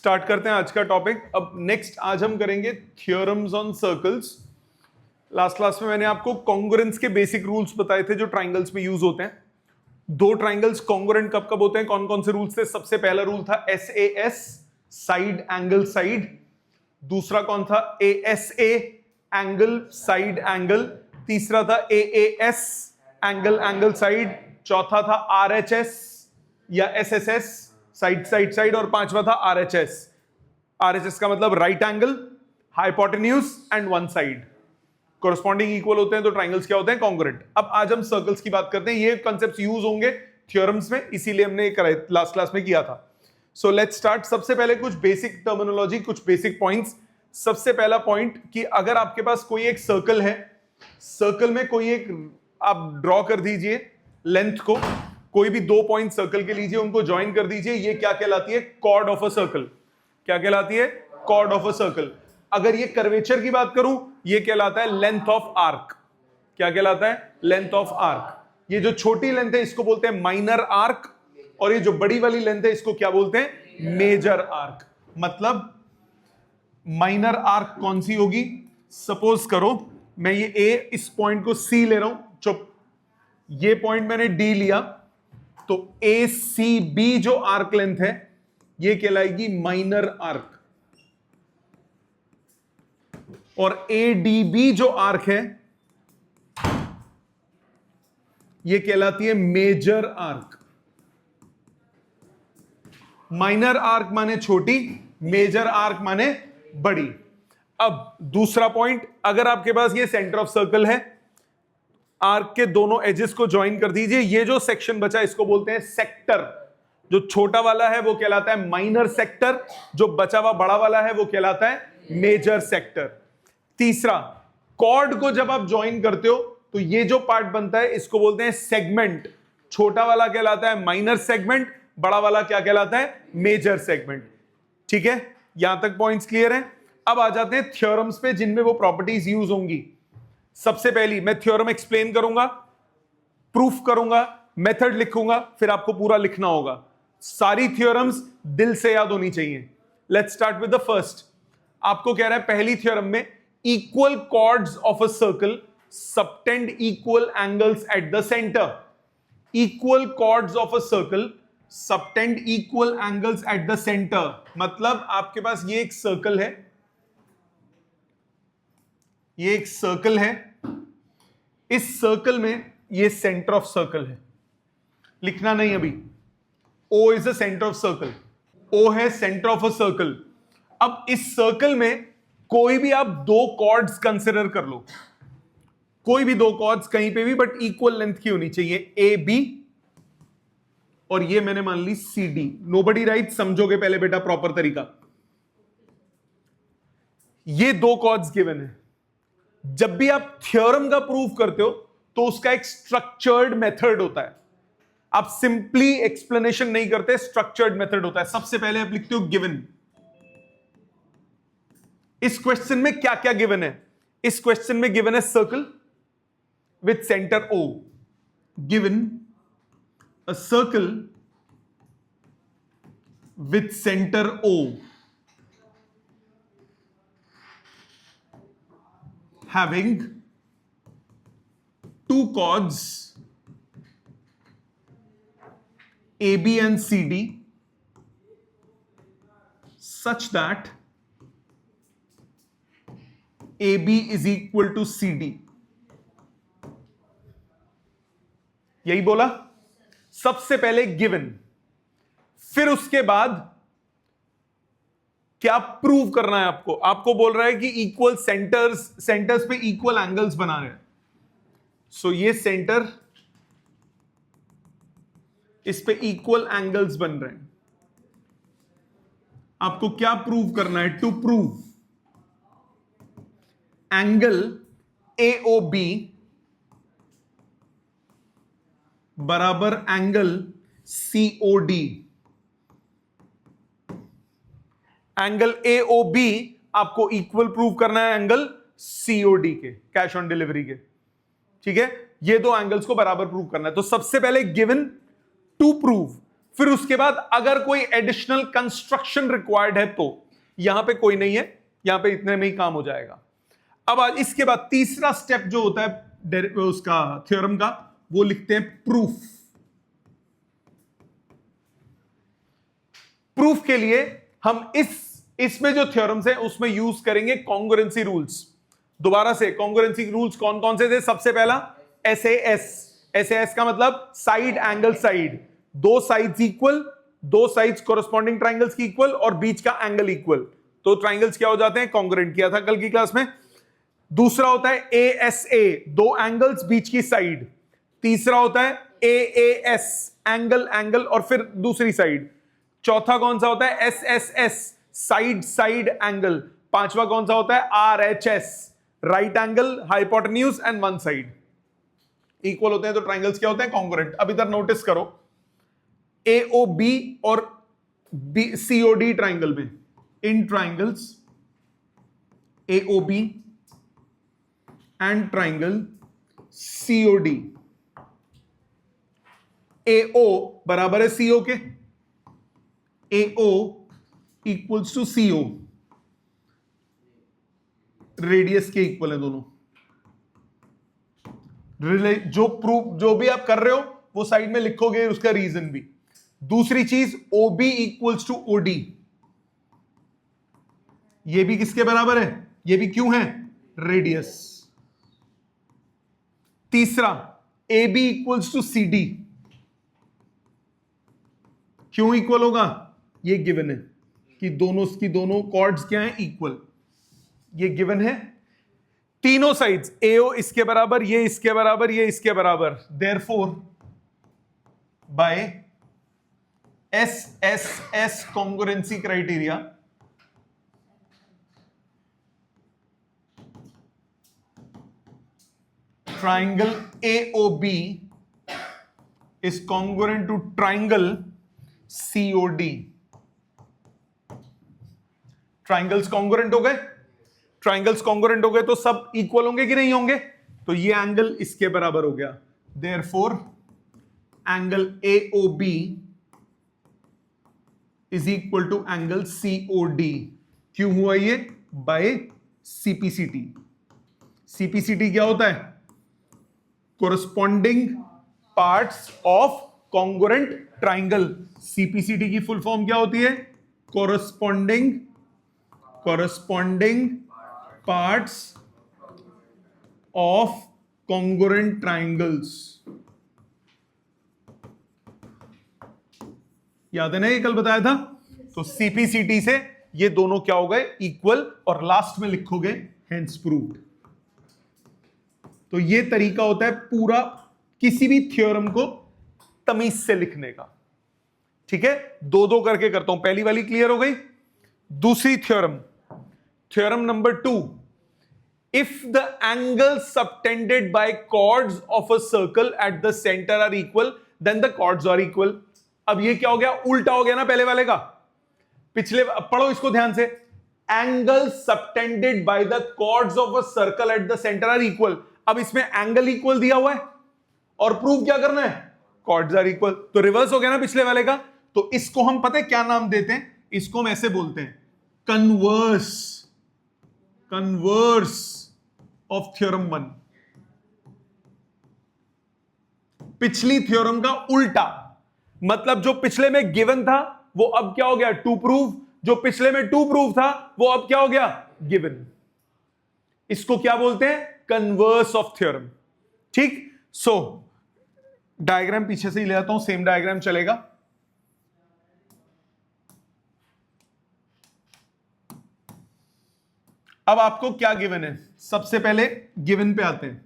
Start करते हैं आज का टॉपिक। अब नेक्स्ट आज हम करेंगे theorems on circles. Last class में मैंने आपको कॉन्ग्रुएंस के बेसिक रूल्स बताए थे जो ट्राइंगल्स में यूज होते हैं। दो ट्राइंगल्स कॉन्ग्रुएंट कब कब होते हैं, कौन कौन से रूल्स थे। सबसे पहला रूल था SAS, साइड एंगल साइड। दूसरा कौन था, ASA, एंगल साइड एंगल। तीसरा था AAS, एंगल एंगल साइड। चौथा था RHS या SSS, साइड साइड साइड। और पांचवा था RHS। RHS का मतलब right angle, hypotenuse and one side. Corresponding equal होते हैं तो ट्राइंगल्स क्या होते हैं, कॉन्ग्रुएंट। अब आज हम सर्कल्स की बात करते हैं। ये कॉन्सेप्ट्स यूज होंगे थ्योरम्स में, इसीलिए हमने लास्ट क्लास में किया था। So let's start. सबसे पहले कुछ बेसिक टर्मिनोलॉजी, कुछ बेसिक पॉइंट्स। सबसे पहला पॉइंट कि अगर आपके पास कोई एक सर्कल है, सर्कल में कोई एक आप ड्रॉ कर दीजिए लेंथ को, कोई भी दो पॉइंट सर्कल के लीजिए, उनको ज्वाइन कर दीजिए। ये क्या कहलाती है, कॉर्ड ऑफ अ सर्कल। क्या कहलाती है, कॉर्ड ऑफ अ सर्कल। अगर ये कर्वेचर की बात करूं, ये कहलाता है लेंथ ऑफ आर्क। क्या कहलाता है, लेंथ ऑफ आर्क। ये जो छोटी लेंथ है इसको बोलते हैं माइनर आर्क, और ये जो बड़ी वाली लेंथ है इसको क्या बोलते हैं, मेजर आर्क। मतलब माइनर आर्क कौन सी होगी, सपोज करो मैं ये A, इस पॉइंट को C ले रहा हूं, चुप, ये पॉइंट मैंने D लिया, तो ACB जो आर्क लेंथ है ये कहलाएगी माइनर आर्क, और ADB जो आर्क है ये कहलाती है मेजर आर्क। माइनर आर्क माने छोटी, मेजर आर्क माने बड़ी। अब दूसरा पॉइंट, अगर आपके पास ये सेंटर ऑफ सर्कल है, आर्क के दोनों एजेस को ज्वाइन कर दीजिए। ये जो सेक्शन बचा इसको बोलते हैं सेक्टर। जो छोटा वाला है वो कहलाता है माइनर सेक्टर, जो बचा हुआ बड़ा वाला है वो कहलाता है मेजर सेक्टर। तीसरा, कॉर्ड को जब आप ज्वाइन करते हो तो ये जो पार्ट बनता है इसको बोलते हैं सेगमेंट। छोटा वाला कहलाता है माइनर सेगमेंट, बड़ा वाला क्या कहलाता है, मेजर सेगमेंट। ठीक है, यहां तक पॉइंट्स क्लियर हैं। अब आ जाते हैं थ्योरम्स पे जिनमें वो प्रॉपर्टीज यूज होंगी। सबसे पहली मैं थ्योरम एक्सप्लेन करूंगा, प्रूफ करूंगा, मेथड लिखूंगा, फिर आपको पूरा लिखना होगा। सारी थ्योरम्स दिल से याद होनी चाहिए। Let's start with the first. आपको कह रहा है पहली थ्योरम में equal chords of a circle subtend equal angles at the centre. Equal chords of a circle subtend equal angles at the centre. मतलब आपके पास ये एक सर्कल है, ये एक सर्कल है, इस सर्कल में ये सेंटर ऑफ सर्कल है। लिखना नहीं अभी। O is the centre of circle, O है सेंटर ऑफ अ सर्कल। अब इस सर्कल में कोई भी आप दो कॉर्ड्स कंसिडर कर लो, कोई भी दो कॉर्ड्स कहीं पे भी, बट इक्वल लेंथ की होनी चाहिए। AB और ये मैंने मान ली CD। नोबडी राइट, समझोगे पहले बेटा प्रॉपर तरीका। ये दो कॉर्ड्स गिवन है। जब भी आप थ्योरम का प्रूफ करते हो तो उसका एक स्ट्रक्चर्ड मेथड होता है। आप सिंपली एक्सप्लेनेशन नहीं करते, स्ट्रक्चर्ड मेथड होता है। सबसे पहले आप लिखते हो गिवन। इस क्वेश्चन में क्या क्या गिवन है, इस क्वेश्चन में गिवन है circle with centre O। Given a circle with centre O having two chords AB and CD such that AB is equal to CD। यही बोला सबसे पहले गिवन, फिर उसके बाद क्या प्रूव करना है आपको। आपको बोल रहा है कि इक्वल सेंटर्स पे इक्वल एंगल्स बना रहे हैं। सो ये सेंटर, इस पे इक्वल एंगल्स बन रहे हैं। आपको क्या प्रूव करना है, टू प्रूव एंगल AOB बराबर एंगल COD। एंगल AOB आपको इक्वल प्रूव करना है एंगल COD के, कैश ऑन डिलीवरी के। ठीक है, ये दो एंगल्स को बराबर प्रूव करना है। तो सबसे पहले गिवन टू प्रूव फिर उसके बाद अगर कोई एडिशनल कंस्ट्रक्शन रिक्वायर्ड है तो यहां पे कोई नहीं है, यहां पे इतने में ही काम हो जाएगा। अब आज इसके बाद तीसरा स्टेप जो होता है उसका थ्योरम का, वो लिखते हैं प्रूफ। प्रूफ के लिए हम इसमें जो थ्योरम्स है उसमें यूज करेंगे कॉन्ग्रुएंसी रूल्स। दोबारा से कॉन्ग्रुएंसी रूल्स कौन कौन से थे? सबसे पहला SAS। SAS का मतलब साइड एंगल साइड, दो साइड्स इक्वल, दो साइड्स कोरस्पॉन्डिंग ट्राइंगल्स की इक्वल और बीच का एंगल इक्वल, तो ट्राइंगल्स क्या हो जाते हैं? कॉन्ग्रुएंट। किया था कल की क्लास में। दूसरा होता है ASA, दो एंगल्स बीच की साइड। तीसरा होता है AAS, एंगल एंगल और फिर दूसरी साइड। चौथा कौन सा होता है? SSS, side side angle. पांचवा कौन सा होता है? RHS, right angle, hypotenuse and one side. Equal होते हैं तो ट्राइंगल्स क्या होते हैं? कॉन्ग्रुएंट। अब इधर नोटिस करो, AOB और COD ट्राइंगल में, in triangles AOB and triangle COD, AO बराबर है CO के, AO equals to CO, radius के इक्वल है दोनों। जो प्रूफ जो भी आप कर रहे हो वो साइड में लिखोगे, उसका रीजन भी। दूसरी चीज OB इक्वल्स टू OD, ये भी किसके बराबर है? ये भी क्यों है? रेडियस। तीसरा AB इक्वल्स टू CD, क्यों इक्वल होगा? ये गिवन है कि दोनों कॉर्ड्स क्या हैं? इक्वल। ये गिवन है। तीनों साइड्स AO इसके बराबर, ये इसके बराबर, ये इसके बराबर। Therefore by SSS congruency criteria, triangle AOB is congruent to triangle COD। Triangles congruent हो गए। ट्राइंगल्स कॉन्ग्रुएंट हो गए तो सब इक्वल होंगे कि नहीं होंगे? तो ये एंगल इसके बराबर हो गया। Therefore angle AOB is equal to angle COD। क्यों हुआ ये? Bye CPCT। CPCT क्या होता है? Corresponding parts of congruent triangle. CPCT की फुल फॉर्म क्या होती है? Corresponding parts of congruent triangles. याद है ना, ये कल बताया था। तो CPCT से ये दोनों क्या हो गए? इक्वल। और लास्ट में लिखोगे हेंस प्रूव्ड। तो ये तरीका होता है पूरा किसी भी थ्योरम को तमीज से लिखने का। ठीक है, दो दो करके करता हूं। पहली वाली क्लियर हो गई। दूसरी theorem, theorem number 2, if the angle subtended by chords of a circle at the centre are equal then the chords are equal. अब ये क्या हो गया? उल्टा हो गया ना पहले वाले का। पिछले पढ़ो इसको ध्यान से। Angle subtended by the chords of a circle at the centre are equal. अब इसमें एंगल इक्वल दिया हुआ है और प्रूव क्या करना है? Chords are equal. तो रिवर्स हो गया ना पिछले वाले का। तो इसको हम पता है क्या नाम देते हैं? इसको हम ऐसे बोलते हैं, कन्वर्स ऑफ थ्योरम 1। पिछली थ्योरम का उल्टा, मतलब जो पिछले में गिवन था वो अब क्या हो गया? To prove. जो पिछले में टू प्रूव था वो अब क्या हो गया? गिवन। इसको क्या बोलते हैं? Converse of theorem. ठीक। सो डायग्राम पीछे से ही ले आता हूं, सेम डायग्राम चलेगा। अब आपको क्या गिवन है? सबसे पहले गिवन पे आते हैं।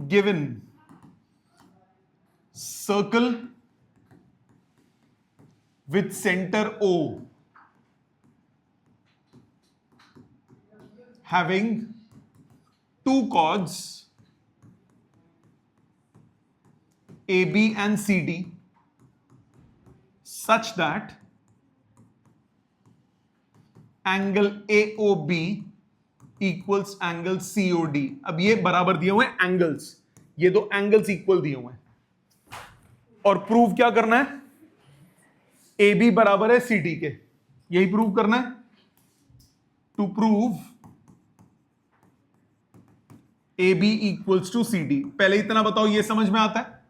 Given circle with centre O having two chords AB and CD such that angle AOB equals angle COD। अब ये बराबर दिए हुए एंगल्स, ये दो एंगल्स इक्वल दिए हुए हैं और प्रूव क्या करना है, ए बी बराबर है सी डी के, यही प्रूव करना है। To prove A B equals to C D, पहले इतना बताओ ये समझ में आता है?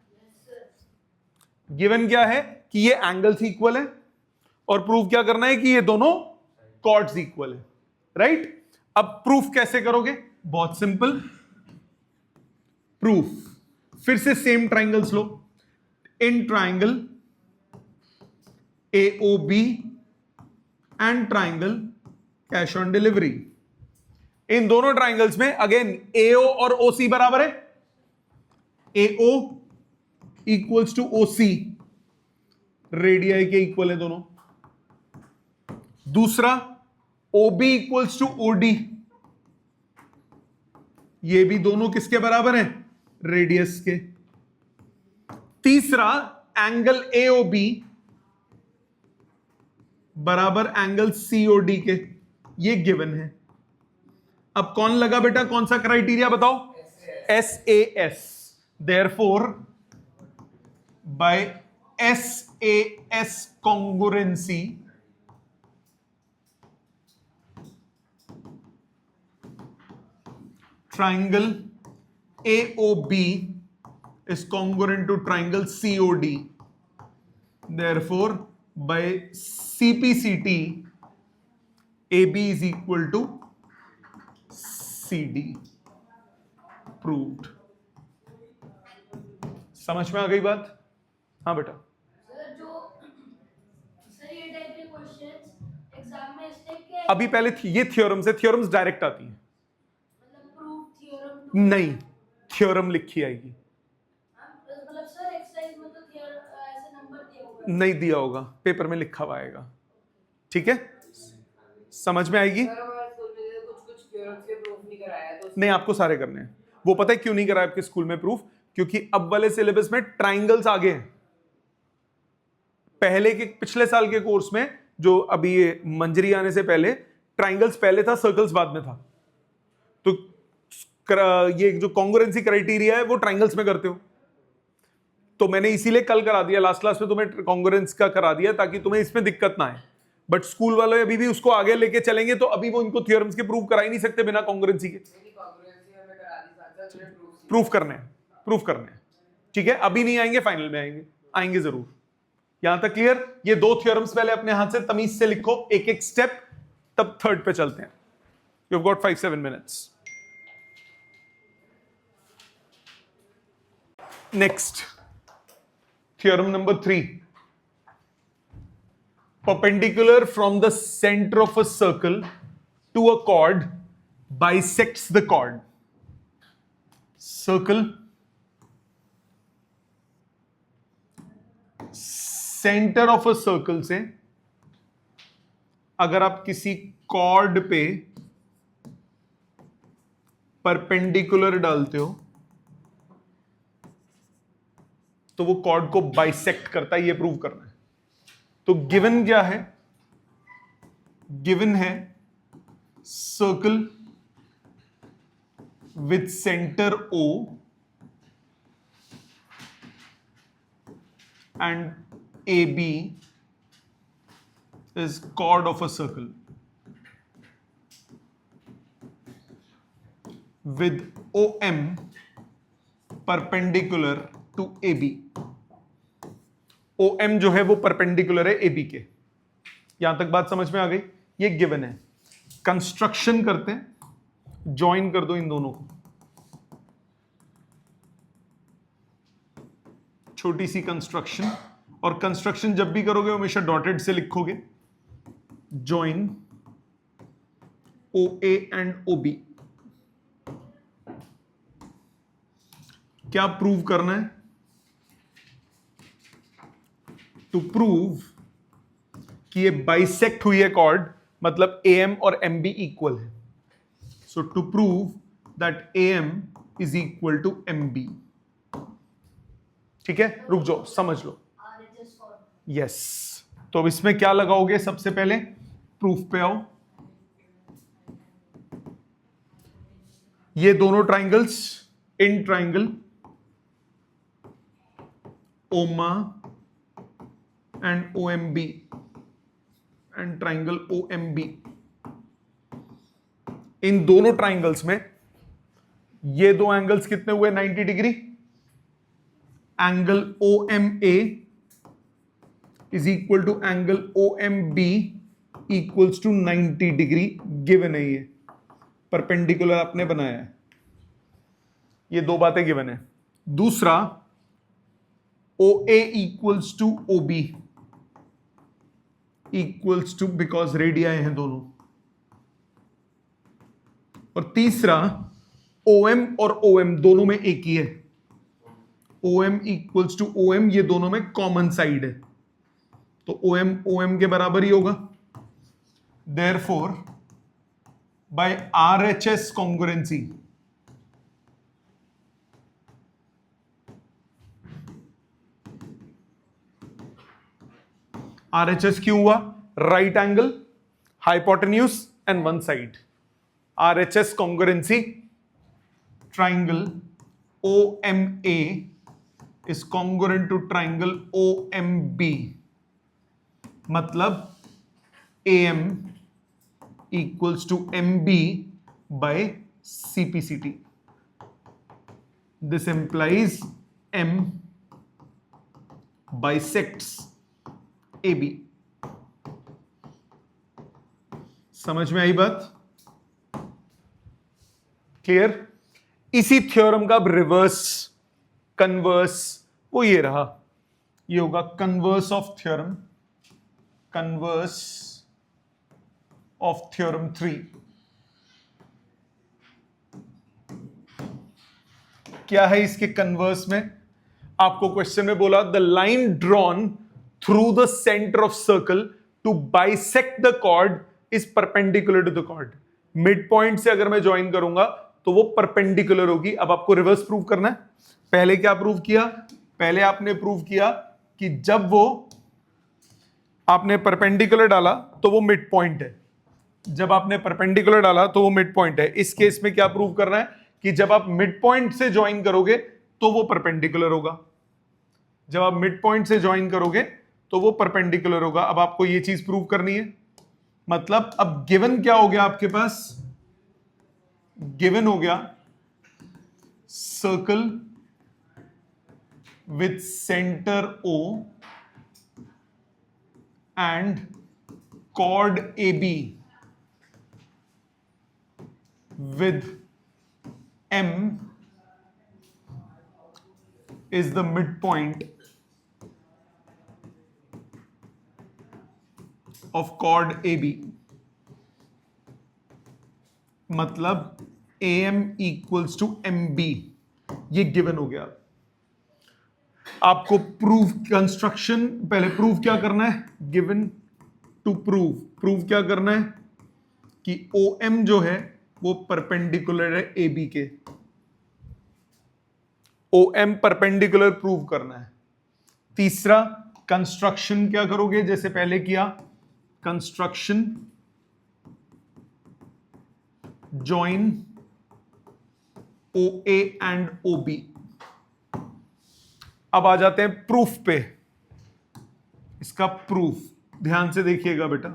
गिवन क्या है कि ये एंगल्स इक्वल है और प्रूफ क्या करना है कि ये दोनों कॉर्ड्स इक्वल है, राइट? अब प्रूफ कैसे करोगे? बहुत सिंपल, प्रूफ फिर से सेम ट्राइंगल्स लो, in triangle AOB and triangle cash on delivery, इन दोनों ट्राइंगल्स में अगेन AO और OC बराबर है, AO equals to OC, radii के इक्वल है दोनों। दूसरा OB इक्वल्स टू OD, ये भी दोनों किसके बराबर हैं? रेडियस के। तीसरा एंगल AOB बराबर एंगल COD के, ये गिवन है। अब कौन लगा बेटा, कौन सा क्राइटेरिया बताओ? SAS। Therefore by SAS congruency triangle AOB is congruent to triangle COD, therefore by CPCT AB is equal to CD, proved। समझ में आ गई बात? हाँ बेटा। सर ये टाइप के क्वेश्चंस एग्जाम में इसलिए क्या अभी पहले ये थ्योरम्स है, थ्योरम्स डायरेक्ट आती हैं, मतलब प्रूफ थ्योरम नहीं थ्योरम लिखी आएगी, मतलब सर एक्सरसाइज में तो ऐसे नंबर दिया होगा, नहीं दिया होगा, पेपर में लिखा हुआ आएगा, ठीक है? समझ में आएगी? सर हमारे स्कूल में कुछ थ्योरम्स के प्रूफ नहीं कराया तो नहीं, आपको सारे करने हैं। वो पता है क्यों नहीं कराया आपके स्कूल में प्रूफ? क्योंकि अब वाले सिलेबस में ट्राइंगल्स आगे हैं। पहले के पिछले साल के कोर्स में जो अभी ये मंजरी आने से पहले ट्राइंगल्स पहले था, सर्कल्स बाद में था। तो ये जो कॉन्ग्रुएंसी क्राइटेरिया है वो ट्राइंगल्स में करते हो, तो मैंने इसीलिए कल करा दिया, लास्ट क्लास में तुम्हें कॉन्ग्रुएंस का करा दिया ताकि तुम्हें इसमें दिक्कत ना आए। बट स्कूल वाले अभी भी उसको आगे लेके चलेंगे, तो अभी वो इनको थ्योरम्स के प्रूफ करा ही नहीं सकते बिना कॉन्ग्रुएंसी के। प्रूफ करने हैं, प्रूफ करने हैं, ठीक है? अभी नहीं आएंगे, फाइनल में आएंगे, आएंगे जरूर। यहां तक क्लियर? ये दो थ्योरम्स पहले अपने हाथ से तमीज से लिखो, एक एक स्टेप, तब थर्ड पे चलते हैं। You have got 5-7 minutes. Next theorem number 3, perpendicular from the center of a circle to a chord bisects the chord। circle centre of a circle से अगर आप किसी कॉर्ड पे परपेंडिकुलर डालते हो तो वो कॉर्ड को बाइसेक्ट करता है, ये प्रूव करना है। तो गिवन क्या है? गिवन है circle with centre O and AB is chord of a circle with OM perpendicular to AB। OM जो है वो परपेंडिकुलर है AB के। यहां तक बात समझ में आ गई? ये गिवन है। कंस्ट्रक्शन करते हैं, ज्वाइन कर दो इन दोनों को, छोटी सी कंस्ट्रक्शन। और कंस्ट्रक्शन जब भी करोगे हमेशा डॉटेड से लिखोगे, ज्वाइन OA एंड OB। क्या प्रूव करना है? टू प्रूव कि ये बाइसेक्ट हुई है कॉर्ड, मतलब AM और MB इक्वल है। So to prove that AM is equal to MB। ठीक है, रुक जाओ, समझ लो। यस, तो अब इसमें क्या लगाओगे? सबसे पहले प्रूफ पे आओ। ये दोनों triangles in triangle OMA and OMB and triangle OMB. इन दोनों ट्राइंगल्स में ये दो एंगल्स कितने हुए 90 degree. Angle OMA is equal to angle OMB equals to 90 degree. Given है, ये परपेंडिकुलर आपने बनाया है. ये दो बातें गिवन है. दूसरा OA equals to OB equals to, because radii हैं दोनों. और तीसरा OM और OM दोनों में एक ही है. OM इक्वल्स टू OM, ये दोनों में कॉमन साइड है, तो OM OM के बराबर ही होगा. Therefore by RHS congruency, RHS क्यों हुआ? Right angle, hypotenuse and one side. RHS congruency, triangle OMA is congruent to triangle OMB. मतलब AM equals to MB by CPCT. This implies M bisects AB. समझ में आई बात? Clear? इसी theorem का reverse, converse, वो ये रहा. ये होगा converse of theorem, converse of theorem 3. क्या है इसके कन्वर्स में? आपको क्वेश्चन में बोला the line drawn through the centre of circle to bisect the chord is perpendicular to the chord. Midpoint से अगर मैं ज्वाइन करूंगा तो वो परपेंडिकुलर होगी. अब आपको रिवर्स प्रूव करना है. पहले क्या प्रूव किया? पहले आपने प्रूव किया कि जब वो आपने परपेंडिकुलर डाला तो वो मिड पॉइंट है. जब आपने परपेंडिकुलर डाला तो वो मिड पॉइंट है. इस केस में क्या प्रूव करना है कि जब आप मिड पॉइंट से ज्वाइन करोगे तो वो परपेंडिकुलर होगा. जब आप मिड पॉइंट से ज्वाइन करोगे तो वो परपेंडिकुलर होगा. अब आपको ये चीज प्रूव करनी है. मतलब अब गिवन क्या हो गया आपके पास? गिवन हो गया circle with centre O and chord AB with M is the midpoint of chord AB. मतलब AM इक्वल्स टू MB. ये गिवन हो गया. आपको प्रूफ कंस्ट्रक्शन, पहले प्रूफ क्या करना है? Given to prove. प्रूफ क्या करना है कि OM जो है वो परपेंडिकुलर है AB के. OM परपेंडिकुलर प्रूव करना है. तीसरा कंस्ट्रक्शन क्या करोगे? जैसे पहले किया, construction join OA and OB. अब आ जाते हैं प्रूफ पे. इसका प्रूफ ध्यान से देखिएगा बेटा.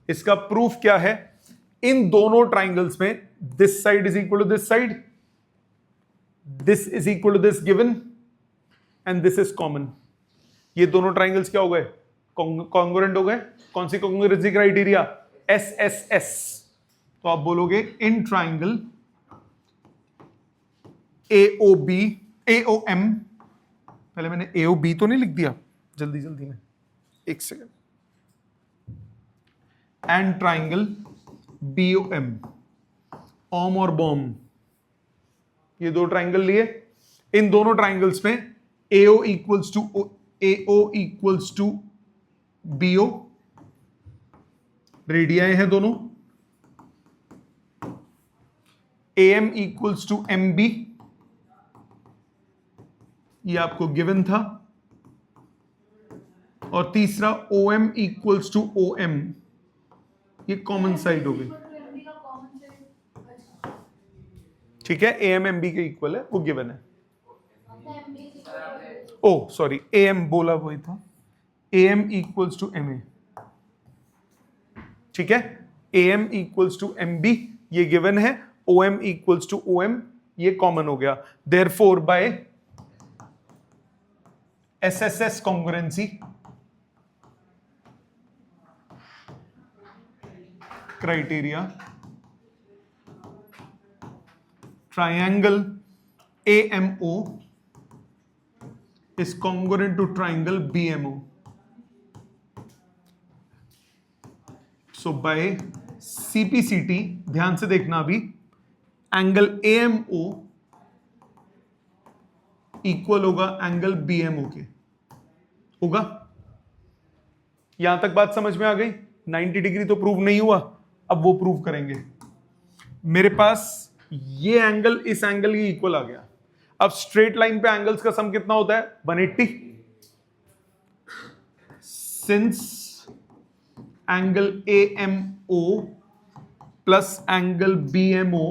इसका प्रूफ क्या है? इन दोनों ट्राइंगल्स में this side is equal to this side, this is equal to this given and this is common. ये दोनों ट्राइंगल्स क्या हो गए? कॉन्ग्रुएंट हो गए. कौन सी कॉन्ग्रुएंसी क्राइटेरिया? SSS. तो आप बोलोगे इन ट्राइंगल AOM, पहले मैंने AOB तो नहीं लिख दिया जल्दी जल्दी में, एक सेकेंड. एंड ट्राइंगल BOM, ओम और बॉम, ये दो ट्राइंगल लिए. इन दोनों ट्राइंगल्स में AO equals to BO, radii हैं दोनों. AM इक्वल्स टू MB, ये आपको गिवन था. और तीसरा OM इक्वल्स टू OM, ये कॉमन साइड हो गई. ठीक है, AM MB के इक्वल है, वो गिवन है. सर आपने ओ सॉरी, ए एम बोला वही था, A M equals to M A, ठीक है, A M equals to M B ये गिवन है, O M equals to O M ये कॉमन हो गया, therefore by SSS congruency criteria triangle AMO is congruent to triangle BMO. So by CPCT ध्यान से देखना अभी, एंगल AMO इक्वल होगा एंगल BMO के, होगा? यहां तक बात समझ में आ गई? 90 डिग्री तो प्रूव नहीं हुआ, अब वो प्रूव करेंगे। मेरे पास ये एंगल इस एंगल की इक्वल आ गया। अब स्ट्रेट लाइन पे एंगल्स का सम कितना होता है? 180। Since angle AMO plus angle BMO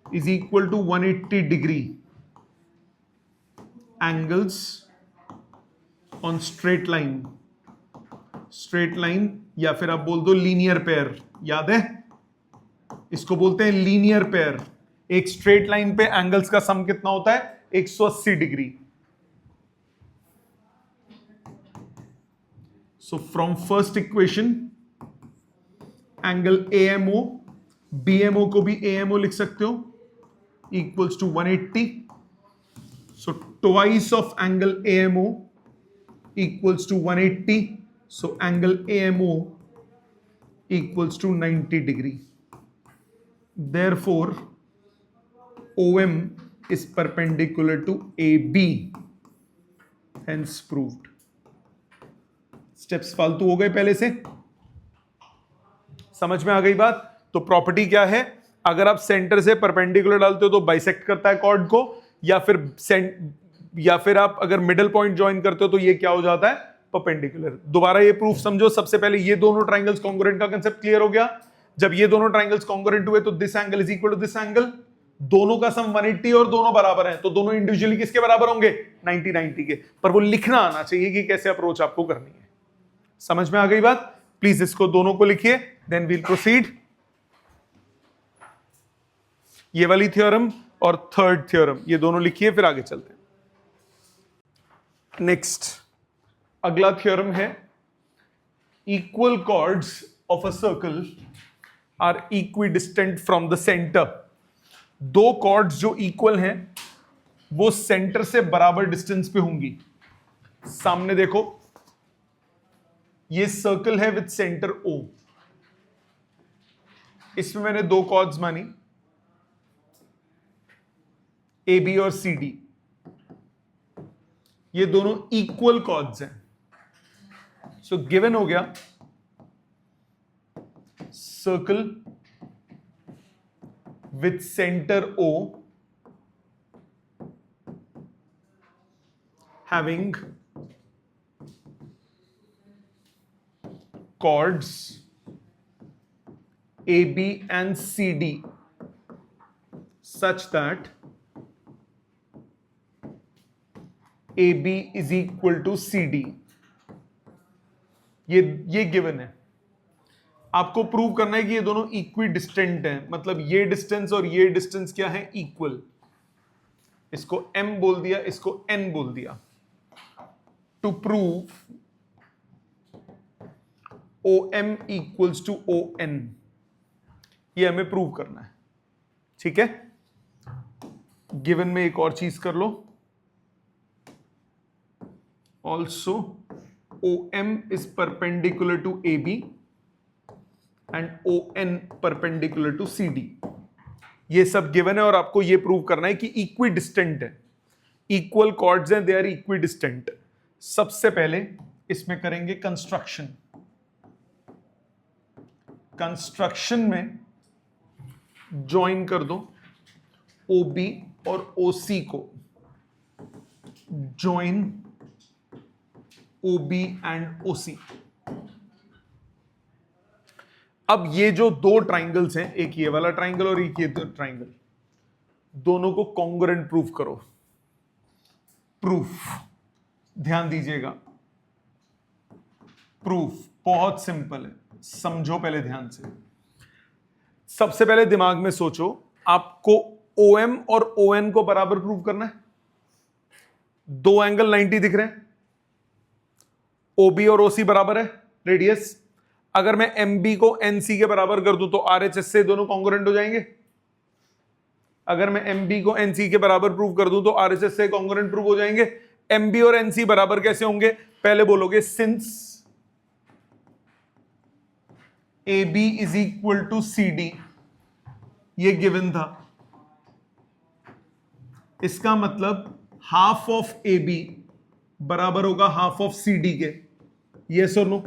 is equal to 180 degree, angles on straight line, straight line या फिर आप बोल दो लीनियर पेयर, याद है? इसको बोलते हैं लीनियर पेयर। एक स्ट्रेट लाइन पे एंगल्स का सम कितना होता है? 180 degree. So from first equation angle AMO, BMO को भी AMO लिख सकते हो, equals to 180। So twice of angle AMO equals to 180। So angle AMO equals to 90 degree. Therefore, OM is perpendicular to AB. Hence proved. Steps फालतू हो गए पहले से, समझ में आ गई बात? तो प्रॉपर्टी क्या है? अगर आप सेंटर से परपेंडिकुलर डालते हो तो बाइसेक्ट करता है कॉर्ड को, या फिर आप अगर मिडल पॉइंट ज्वाइन करते हो तो ये क्या हो जाता है? परपेंडिकुलर। दोबारा ये प्रूफ समझो। सबसे पहले ये दोनों ट्राइंगल्स कॉन्ग्रुएंट का कांसेप्ट क्लियर हो गया। जब ये दोनों ट्राइंगल्स कॉन्ग्रुएंट हुए तो this angle is equal to this angle, दोनों का सम 180 और दोनों बराबर हैं, तो दोनों इंडिविजुअली किसके बराबर होंगे? 90 के। पर वो लिखना आना चाहिए कि कैसे अप्रोच आपको करनी है। समझ में आ गई बात? प्लीज इसको दोनों को लिखिए, देन वील प्रोसीड। ये वाली थ्योरम और थर्ड थ्योरम ये दोनों लिखिए, फिर आगे चलते हैं। नेक्स्ट अगला थ्योरम है, equal chords of a circle are equidistant from the centre. दो कॉर्ड्स जो इक्वल हैं वो सेंटर से बराबर डिस्टेंस पे होंगी। सामने देखो, ये सर्कल है विद सेंटर O। इसमें मैंने दो कॉर्ड्स मानी, AB और CD। ये दोनों इक्वल कॉर्ड्स हैं। सो गिवन हो गया circle with center O having chords AB and CD such that AB is equal to CD। ये गिवन है। आपको प्रूव करना है कि ये दोनों इक्वी डिस्टेंट हैं, मतलब ये डिस्टेंस और ये डिस्टेंस क्या है? इक्वल। इसको M बोल दिया, इसको N बोल दिया। To prove OM equals to ON, ये हमें प्रूव करना है। ठीक है, गिवन में एक और चीज कर लो, also OM is perpendicular to AB and ON perpendicular to CD। ये सब गिवन है और आपको ये प्रूव करना है कि इक्वी डिस्टेंट है, इक्वल कॉर्ड्स हैं, दे आर इक्वी डिस्टेंट। सबसे पहले इसमें करेंगे कंस्ट्रक्शन। कंस्ट्रक्शन में ज्वाइन कर दो OB और OC को, ज्वाइन OB एंड OC। अब ये जो दो ट्राइंगल्स हैं, एक ये वाला ट्राइंगल और एक ये ट्राइंगल, दोनों को कॉन्ग्रुएंट प्रूव करो। प्रूफ, ध्यान दीजिएगा, प्रूफ बहुत सिंपल है, समझो पहले ध्यान से। सबसे पहले दिमाग में सोचो, आपको OM और ON को बराबर प्रूव करना है। दो एंगल 90 दिख रहे हैं, OB और OC बराबर है रेडियस। अगर मैं MB को NC के बराबर कर दूं तो RHS से दोनों कॉन्ग्रुएंट हो जाएंगे। अगर मैं MB को NC के बराबर प्रूव कर दूं तो RHS से कॉन्ग्रुएंट प्रूव हो जाएंगे। MB और NC बराबर कैसे होंगे? पहले बोलोगे since AB is equal to CD, ये गिवन था। इसका मतलब हाफ ऑफ AB बराबर होगा हाफ ऑफ CD के। यस और नो?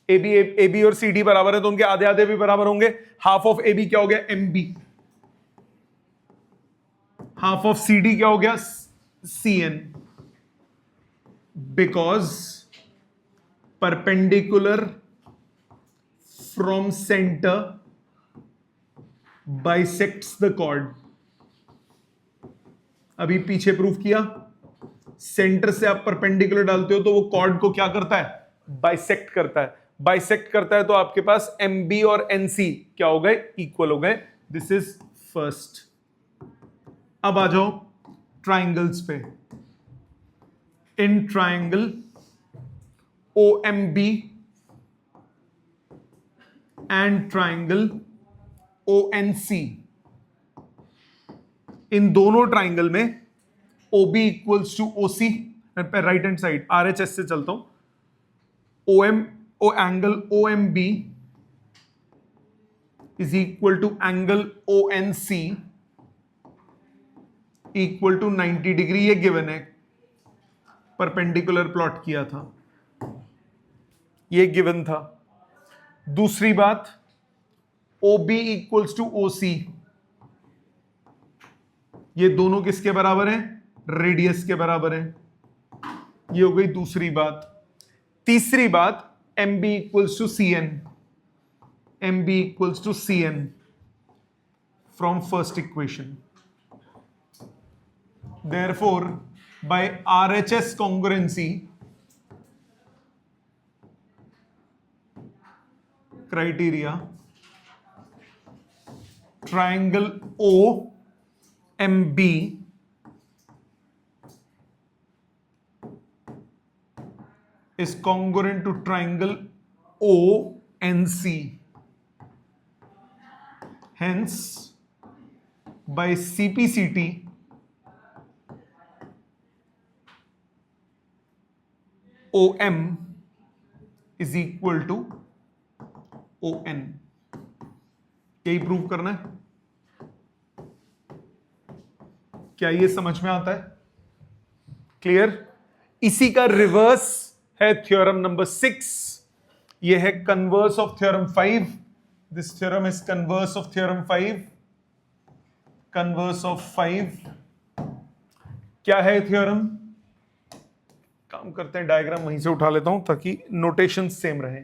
AB और CD बराबर है तो उनके आधे आधे भी बराबर होंगे। हाफ ऑफ AB क्या हो गया? MB। हाफ ऑफ CD क्या हो गया? CN। Because perpendicular from centre bisects the chord. अभी पीछे प्रूफ किया, सेंटर से आप परपेंडिकुलर डालते हो तो वो कॉर्ड को क्या करता है? बाइसेक्ट करता है। बाइसेक्ट करता है तो आपके पास MB और NC क्या हो गए? इक्वल हो गए। This is first. अब आ जाओ ट्राइंगल्स पे। In triangle OMB and triangle ONC, इन दोनों ट्राइंगल में OB equals to OC, right hand side RHS से चलता हूं। Angle OMB is equal to angle ONC equal to 90 degree. ये गिवन है, परपेंडिकुलर प्लॉट किया था, ये गिवन था। दूसरी बात, OB इक्वल्स टू OC, ये दोनों किसके बराबर हैं? रेडियस के बराबर हैं। ये हो गई दूसरी बात। तीसरी बात, MB equals to CN, MB equals to CN from first equation. Therefore, by RHS congruency criteria, triangle OMB is congruent to triangle ONC. Hence, by CPCT, OM is equal to ON। यही prove करना है। क्या ये समझ में आता है? Clear? इसी का रिवर्स है थ्योरम नंबर 6। ये है converse of theorem 5। This theorem is converse of theorem 5। Converse of 5 क्या है थ्योरम? काम करते हैं, डायग्राम वहीं से उठा लेता हूं ताकि नोटेशन सेम रहे।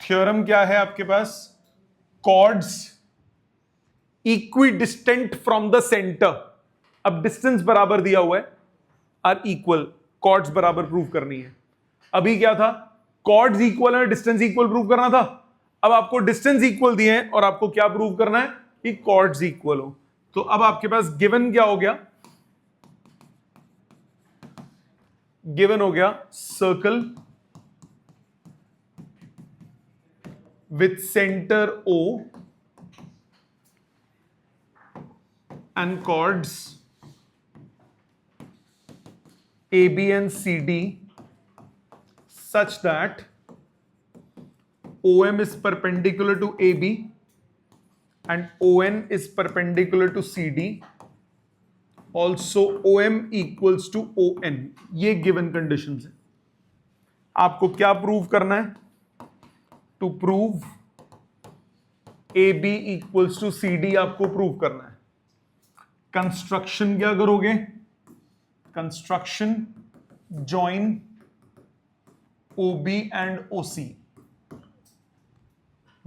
थ्योरम क्या है आपके पास? Chords equidistant from the centre, अब डिस्टेंस बराबर दिया हुआ है, आर इक्वल, कॉर्ड्स बराबर प्रूव करनी है। अभी क्या था? कॉर्ड्स इक्वल है, डिस्टेंस इक्वल प्रूव करना था। अब आपको डिस्टेंस इक्वल दिए हैं और आपको क्या प्रूव करना है? कि कॉर्ड्स इक्वल हो। तो अब आपके पास गिवन क्या हो गया? गिवन हो गया circle with center O and chords AB and CD such that OM is perpendicular to AB and ON is perpendicular to CD. Also OM equals to ON. ये given conditions है। आपको क्या prove करना है? To prove AB equals to CD आपको prove करना है। Construction क्या करोगे? Construction join OB and OC।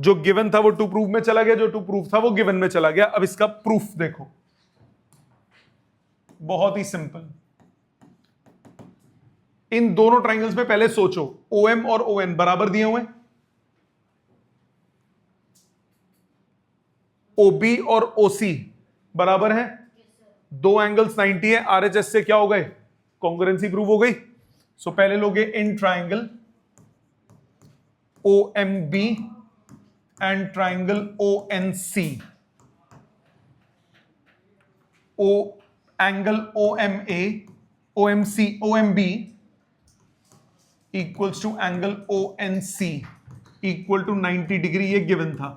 जो गिवन था वो टू प्रूफ में चला गया, जो टू प्रूफ था वो गिवन में चला गया। अब इसका प्रूफ देखो, बहुत ही सिंपल। इन दोनों ट्राइंगल्स में पहले सोचो, OM और ON बराबर दिए हुए, OB और OC बराबर है, दो एंगल्स 90 है, RHS से क्या हो गए, कॉन्ग्रुएंसी प्रूव हो गई। सो पहले लोगे in triangle OMB and triangle ONC, ओ angle OMA OMC OMB equals to angle ONC equal to 90 degree, ये गिवन था।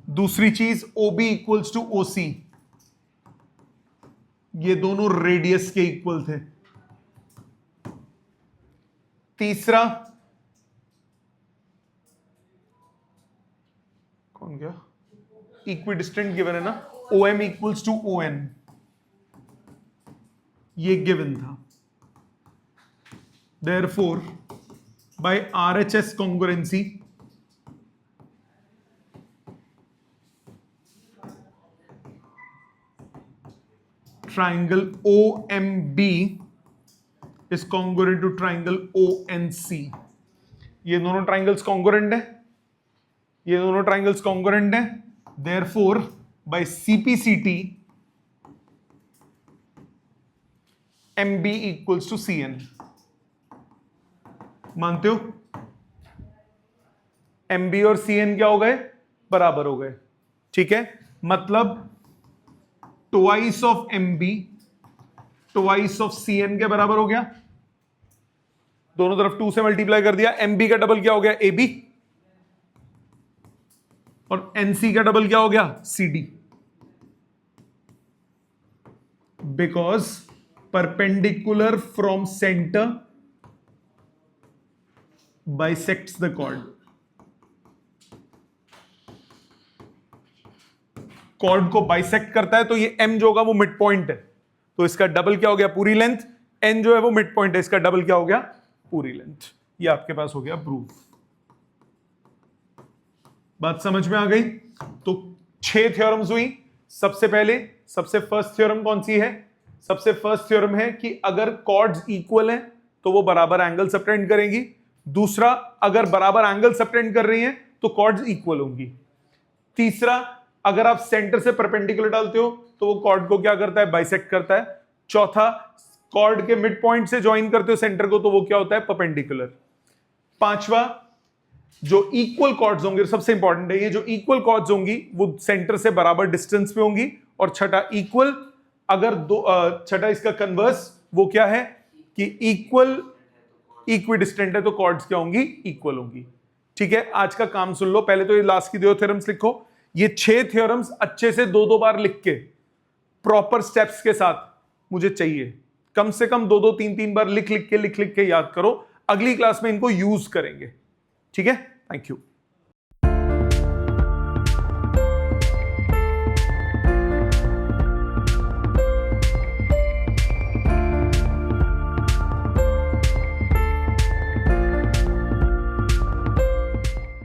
दूसरी चीज OB इक्वल्स टू OC, ये दोनों रेडियस के इक्वल थे। तीसरा कौन गया, इक्विडिस्टेंट गिवन है ना, OM इक्वल्स टू ON, ये गिवन था। Therefore, by RHS congruency, triangle OMB is congruent to triangle ONC. ये दोनों ट्राइंगल्स कॉन्ग्रुएंट है, ये दोनों ट्राइंगल्स कॉन्ग्रुएंट है। Therefore, by CPCT, MB equals to CN. मानते हो? MB और CN क्या हो गए, बराबर हो गए। ठीक है, मतलब twice of MB twice of CN के बराबर हो गया, दोनों तरफ 2 से मल्टीप्लाई कर दिया। MB का डबल क्या हो गया, AB, और NC का डबल क्या हो गया, CD, because perpendicular from centre bisects the chord. Cord को बाइसेक्ट करता है, तो ये M जो होगा वो मिड पॉइंट है, तो इसका डबल क्या हो गया, पूरी लेंथ। N जो है वो मिड पॉइंट है, इसका डबल क्या हो गया, पूरी लेंथ। ये आपके पास हो गया प्रूफ। बात समझ में आ गई? तो 6 थ्योरम्स हुई। सबसे पहले सबसे फर्स्ट थ्योरम कौन सी है, सबसे फर्स्ट थ्योरम है कि अगर कॉर्ड्स इक्वल हैं तो वो बराबर एंगल सबटेंड करेंगी। दूसरा, अगर बराबर एंगल सबटेंड कर रही हैं तो कॉर्ड्स इक्वल होंगी। तीसरा, अगर आप सेंटर से परपेंडिकुलर डालते हो तो वो कॉर्ड को क्या करता है, बाइसेक्ट करता है। चौथा, कॉर्ड के मिड पॉइंट से ज्वाइन करते हो सेंटर को तो वो क्या होता है, परपेंडिकुलर। पांचवा, जो इक्वल कॉर्ड्स होंगे, सबसे इंपॉर्टेंट है ये, जो इक्वल कॉर्ड्स होंगी वो सेंटर से बराबर डिस्टेंस पे होंगी। और छठा, इक्वल, अगर दो छठा इसका कन्वर्स वो क्या है कि इक्वल इक्विडिस्टेंट है तो कॉर्ड्स क्या होंगी, इक्वल होंगी। ठीक है, आज का काम सुन लो। पहले तो ये लास्ट की 2 थ्योरम्स लिखो। ये 6 थ्योरम्स अच्छे से 2-2 बार लिख के प्रॉपर स्टेप्स के साथ मुझे चाहिए। कम से कम 2-2, 3-3 बार लिख लिख के याद करो। अगली क्लास में इनको यूज करेंगे। ठीक है, थैंक यू।